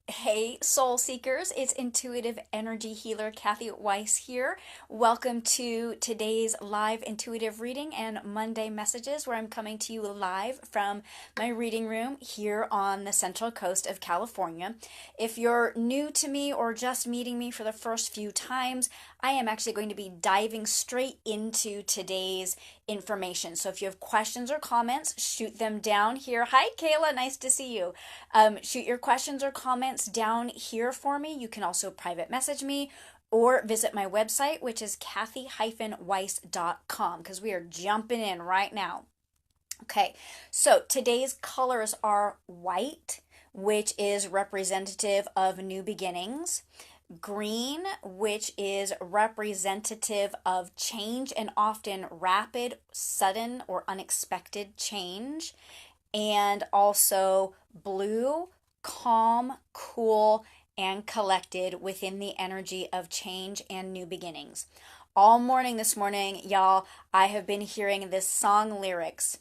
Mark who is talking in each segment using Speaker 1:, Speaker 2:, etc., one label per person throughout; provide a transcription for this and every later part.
Speaker 1: Hey, soul seekers, it's intuitive energy healer Kathy Weiss here. Welcome to today's live intuitive reading and Monday messages, where I'm coming to you live from my reading room here on the central coast of California. If you're new to me or just meeting me for the first few times, I am actually going to be diving straight into today's information. So if you have questions or comments, shoot them down here. Hi, Kayla, nice to see you. Shoot your questions or comments down here for me. You can also private message me or visit my website, which is kathy-weiss.com, because we are jumping in right now. Okay, so today's colors are white, which is representative of new beginnings; green, which is representative of change and often rapid, sudden, or unexpected change; and also blue, calm, cool, and collected within the energy of change and new beginnings. All morning this morning, y'all, I have been hearing this song lyrics.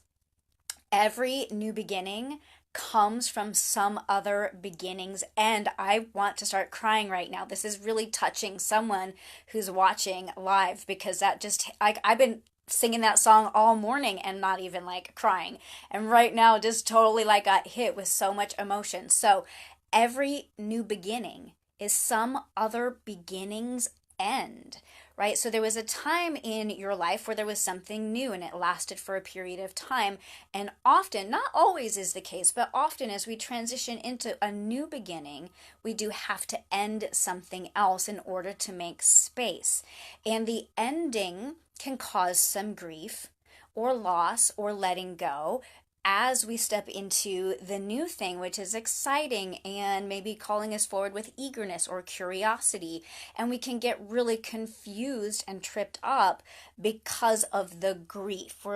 Speaker 1: Every new beginning comes from some other beginning's end. I want to start crying right now. This is really touching someone who's watching live, because that just, like, I've been singing that song all morning and not even like crying. And right now, just totally like got hit with so much emotion. So every new beginning is some other beginning's end, right? So there was a time in your life where there was something new and it lasted for a period of time. And often, not always is the case, but often as we transition into a new beginning, we do have to end something else in order to make space. And the ending can cause some grief or loss or letting go as we step into the new thing, which is exciting and maybe calling us forward with eagerness or curiosity. And we can get really confused and tripped up because of the grief.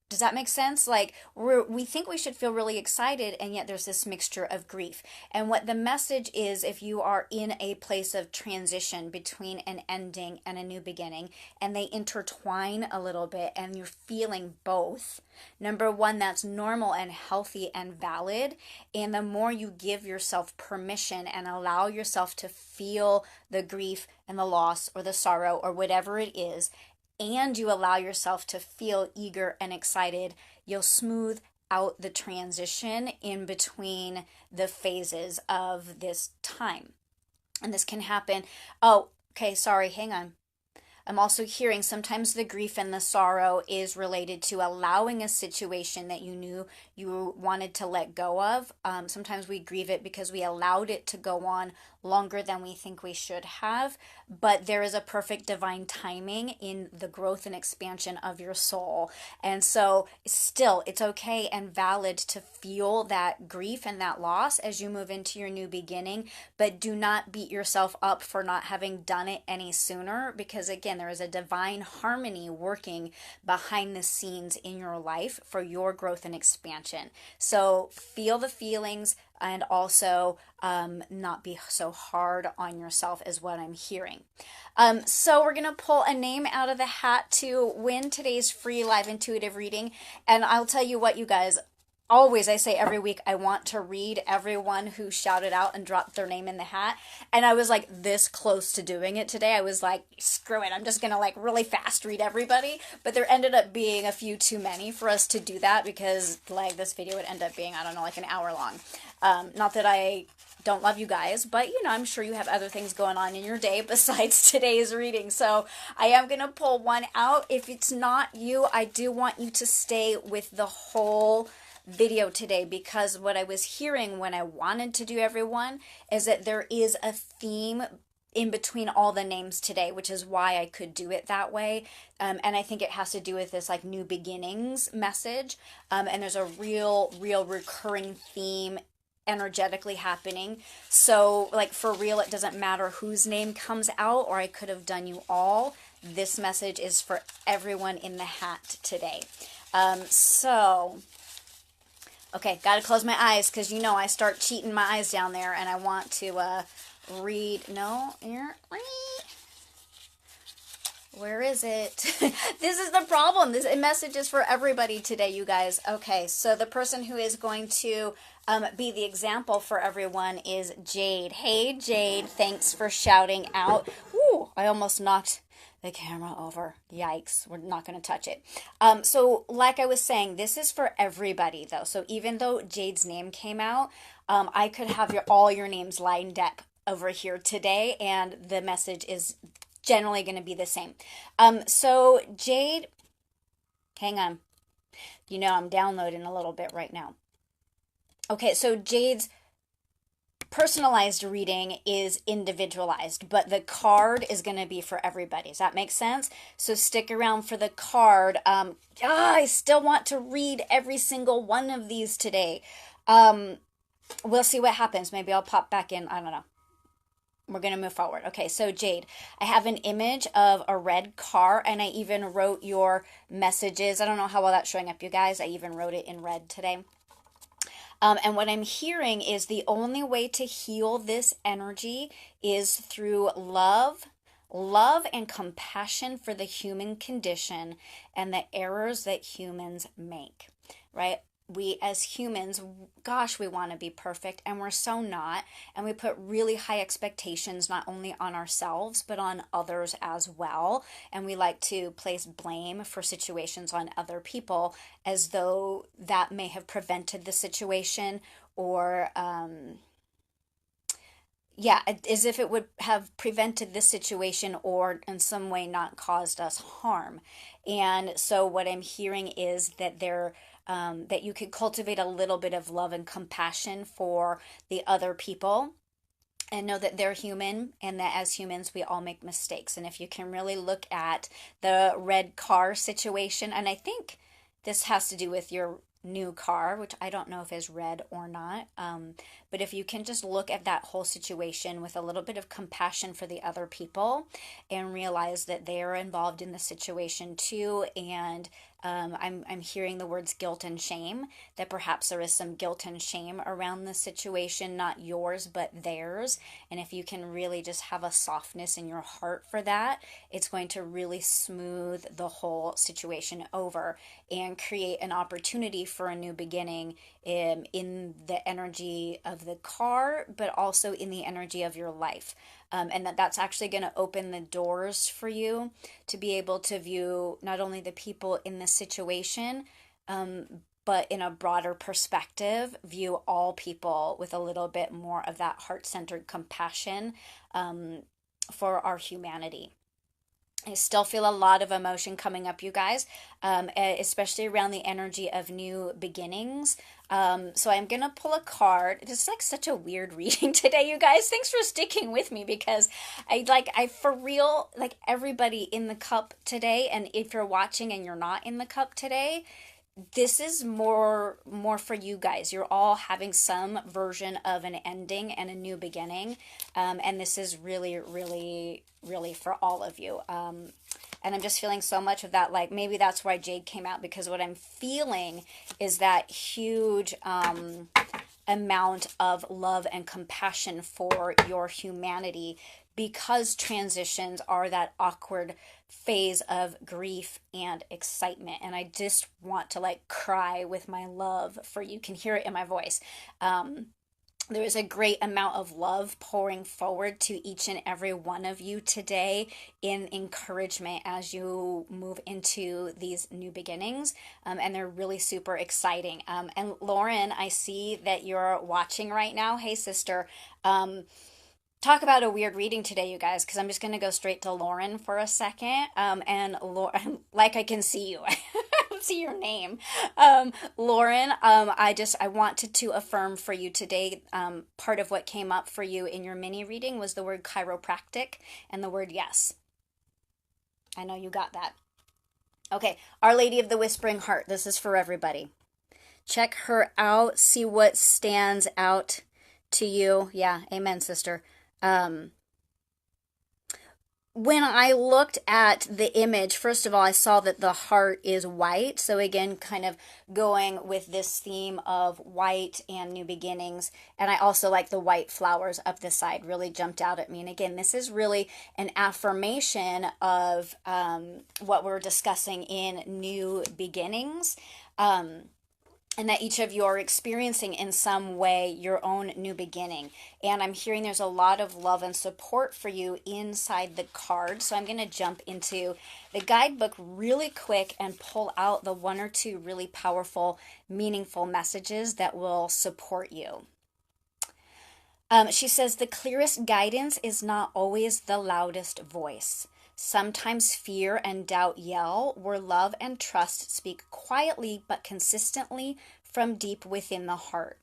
Speaker 1: Does that make sense? Like, we think we should feel really excited, and yet there's this mixture of grief. And what the message is, if you are in a place of transition between an ending and a new beginning, and they intertwine a little bit, and you're feeling both, number one, that's normal and healthy and valid. And the more you give yourself permission and allow yourself to feel the grief and the loss or the sorrow or whatever it is, and you allow yourself to feel eager and excited, you'll smooth out the transition in between the phases of this time. And this can happen. Oh, okay, sorry, hang on. I'm also hearing sometimes the grief and the sorrow is related to allowing a situation that you knew you wanted to let go of. Sometimes we grieve it because we allowed it to go on longer than we think we should have. But there is a perfect divine timing in the growth and expansion of your soul. And so still, it's okay and valid to feel that grief and that loss as you move into your new beginning. But do not beat yourself up for not having done it any sooner, because again, there is a divine harmony working behind the scenes in your life for your growth and expansion. So feel the feelings, and also not be so hard on yourself is what I'm hearing. So we're going to pull a name out of the hat to win today's free live intuitive reading. And I'll tell you what, you guys, always, I say every week, I want to read everyone who shouted out and dropped their name in the hat. And I was like this close to doing it today. I was like, screw it, I'm just going to like really fast read everybody. But there ended up being a few too many for us to do that, because like this video would end up being, I don't know, like an hour long. Not that I don't love you guys, but you know, I'm sure you have other things going on in your day besides today's reading. So I am going to pull one out. If it's not you, I do want you to stay with the whole video today, because what I was hearing when I wanted to do everyone is that there is a theme in between all the names today, which is why I could do it that way. And I think it has to do with this like new beginnings message. And there's a real recurring theme energetically happening. So like for real, it doesn't matter whose name comes out, or I could have done you all. This message is for everyone in the hat today. Okay, gotta close my eyes, because you know I start cheating my eyes down there, and I want to read. No, here. Where is it? This is the problem. This message is for everybody today, you guys. Okay, so the person who is going to be the example for everyone is Jade. Hey, Jade, thanks for shouting out. Ooh, I almost knocked the camera over. Yikes, we're not going to touch it. So, like I was saying, this is for everybody, though. So, even though Jade's name came out, I could have all your names lined up over here today, and the message is generally going to be the same. So Jade, hang on. You know, I'm downloading a little bit right now. Okay, so Jade's personalized reading is individualized, but the card is going to be for everybody. Does that make sense? So stick around for the card. I still want to read every single one of these today. We'll see what happens. Maybe I'll pop back in. I don't know. We're going to move forward. Okay, so Jade, I have an image of a red car, and I even wrote your messages. I don't know how well that's showing up, you guys. I even wrote it in red today. And what I'm hearing is the only way to heal this energy is through love, love and compassion for the human condition and the errors that humans make, right? We as humans, gosh, we want to be perfect, and we're so not. And we put really high expectations not only on ourselves, but on others as well. And we like to place blame for situations on other people as though that may have prevented the situation, or, yeah, as if it would have prevented this situation or in some way not caused us harm. And so what I'm hearing is that that you could cultivate a little bit of love and compassion for the other people, and know that they're human, and that as humans we all make mistakes. And if you can really look at the red car situation, and I think this has to do with your new car, which I don't know if is red or not. But if you can just look at that whole situation with a little bit of compassion for the other people and realize that they are involved in the situation too, and I'm hearing the words guilt and shame, that perhaps there is some guilt and shame around the situation, not yours, but theirs. And if you can really just have a softness in your heart for that, it's going to really smooth the whole situation over and create an opportunity for a new beginning in the energy of the car, but also in the energy of your life. And that's actually going to open the doors for you to be able to view not only the people in the situation, but in a broader perspective, view all people with a little bit more of that heart centered compassion for our humanity. I still feel a lot of emotion coming up, you guys, especially around the energy of new beginnings. So I'm going to pull a card. It's like such a weird reading today, you guys. Thanks for sticking with me, because I for real, like everybody in the cup today. And if you're watching and you're not in the cup today, this is more for you guys. You're all having some version of an ending and a new beginning, and this is really, really, really for all of you. And I'm just feeling so much of that. Like maybe that's why Jade came out, because what I'm feeling is that huge amount of love and compassion for your humanity, because transitions are that awkward phase of grief and excitement. And I just want to like cry with my love for you. You can hear it in my voice. There is a great amount of love pouring forward to each and every one of you today in encouragement as you move into these new beginnings. And they're really super exciting. And Lauren, I see that you're watching right now. Hey, sister. Talk about a weird reading today, you guys, because I'm just going to go straight to Lauren for a second. And Lauren, like I can see you. See your name. Lauren, I wanted to affirm for you today, part of what came up for you in your mini reading was the word chiropractic and the word yes. I know you got that. Okay, Our Lady of the Whispering Heart. This is for everybody. Check her out. See what stands out to you. Yeah, amen, sister. When I looked at the image, first of all, I saw that the heart is white. So, again, kind of going with this theme of white and new beginnings. And I also like the white flowers up the side, really jumped out at me. And again, this is really an affirmation of what we're discussing in new beginnings. Um, and that each of you are experiencing in some way your own new beginning. And I'm hearing there's a lot of love and support for you inside the card. So I'm going to jump into the guidebook really quick and pull out the one or two really powerful, meaningful messages that will support you. She says the clearest guidance is not always the loudest voice. Sometimes fear and doubt yell, where love and trust speak quietly but consistently from deep within the heart.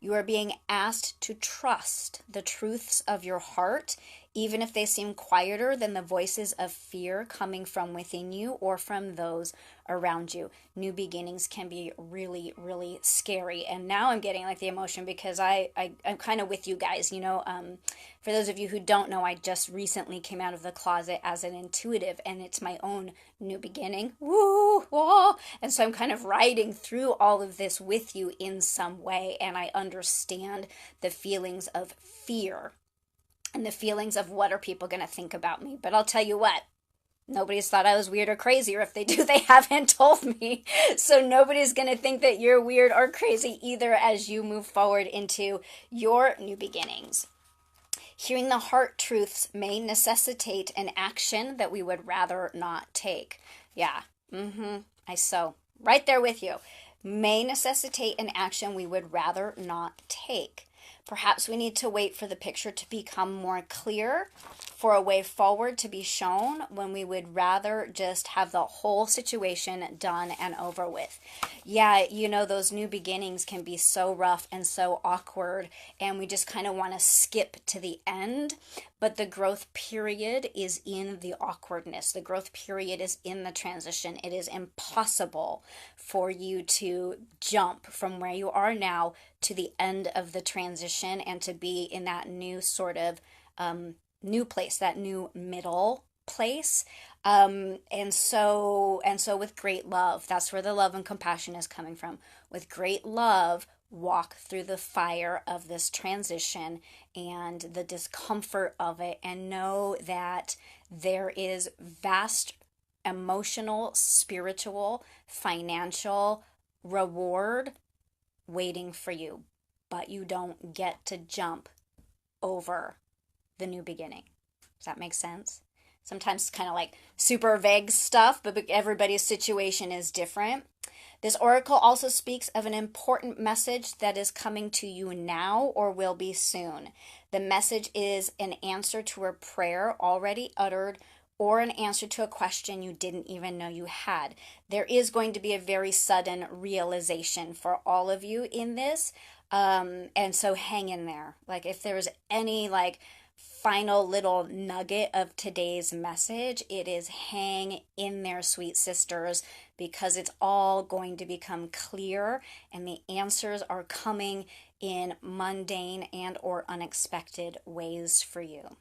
Speaker 1: You are being asked to trust the truths of your heart, even if they seem quieter than the voices of fear coming from within you or from those around you. New beginnings can be really, really scary. And now I'm getting like the emotion because I'm kind of with you guys. For those of you who don't know, I just recently came out of the closet as an intuitive, and it's my own new beginning. Woo! Whoa! And so I'm kind of riding through all of this with you in some way, and I understand the feelings of fear and the feelings of what are people going to think about me. But I'll tell you what, nobody's thought I was weird or crazy, or if they do, they haven't told me. So nobody's going to think that you're weird or crazy either as you move forward into your new beginnings. Hearing the heart truths may necessitate an action that we would rather not take. Yeah, right there with you. May necessitate an action we would rather not take. Perhaps we need to wait for the picture to become more clear, for a way forward to be shown, when we would rather just have the whole situation done and over with. Yeah, those new beginnings can be so rough and so awkward, and we just kind of want to skip to the end. But the growth period is in the awkwardness. The growth period is in the transition. It is impossible for you to jump from where you are now to the end of the transition and to be in that new sort of new place, that new middle place. And so with great love, that's where the love and compassion is coming from. With great love, walk through the fire of this transition and the discomfort of it, and know that there is vast emotional, spiritual, financial reward waiting for you, but you don't get to jump over the new beginning. Does that make sense? Sometimes it's kind of like super vague stuff, but everybody's situation is different. This oracle also speaks of an important message that is coming to you now or will be soon. The message is an answer to a prayer already uttered, or an answer to a question you didn't even know you had. There is going to be a very sudden realization for all of you in this. And so hang in there. Like, if there's any final little nugget of today's message, it is hang in there, sweet sisters, because it's all going to become clear, and the answers are coming in mundane and or unexpected ways for you.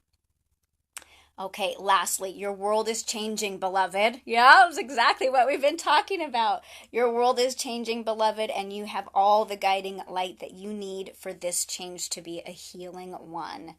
Speaker 1: Okay, lastly, your world is changing, beloved. Yeah, that's exactly what we've been talking about. Your world is changing, beloved, and you have all the guiding light that you need for this change to be a healing one.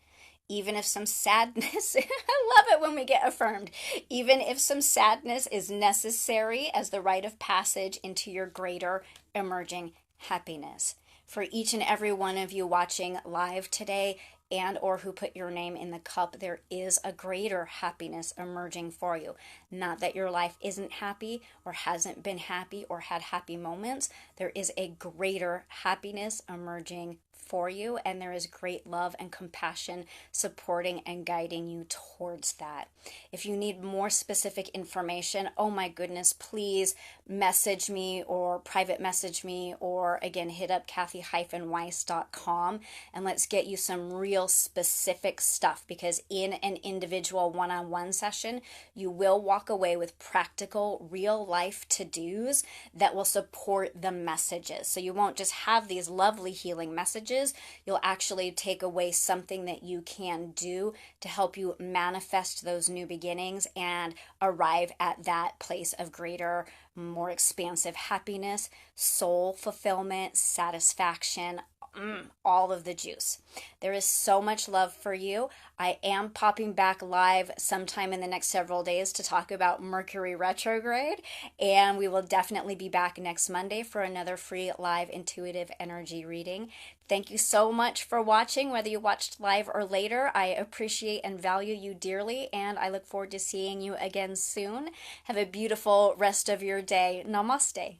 Speaker 1: Even if some sadness, I love it when we get affirmed, even if some sadness is necessary as the rite of passage into your greater emerging happiness. For each and every one of you watching live today, and or who put your name in the cup, there is a greater happiness emerging for you. Not that your life isn't happy or hasn't been happy or had happy moments. There is a greater happiness emerging for you, and there is great love and compassion supporting and guiding you towards that. If you need more specific information, oh my goodness, please message me or private message me, or again, hit up Kathy-Weiss.com, and let's get you some real specific stuff, because in an individual one-on-one session, you will walk away with practical, real life to-dos that will support the messages. So you won't just have these lovely healing messages, challenges, you'll actually take away something that you can do to help you manifest those new beginnings and arrive at that place of greater, more expansive happiness, soul fulfillment, satisfaction, all of the juice. There is so much love for you. I am popping back live sometime in the next several days to talk about Mercury retrograde, and we will definitely be back next Monday for another free live intuitive energy reading. Thank you so much for watching, whether you watched live or later. I appreciate and value you dearly, and I look forward to seeing you again soon. Have a beautiful rest of your day. Namaste.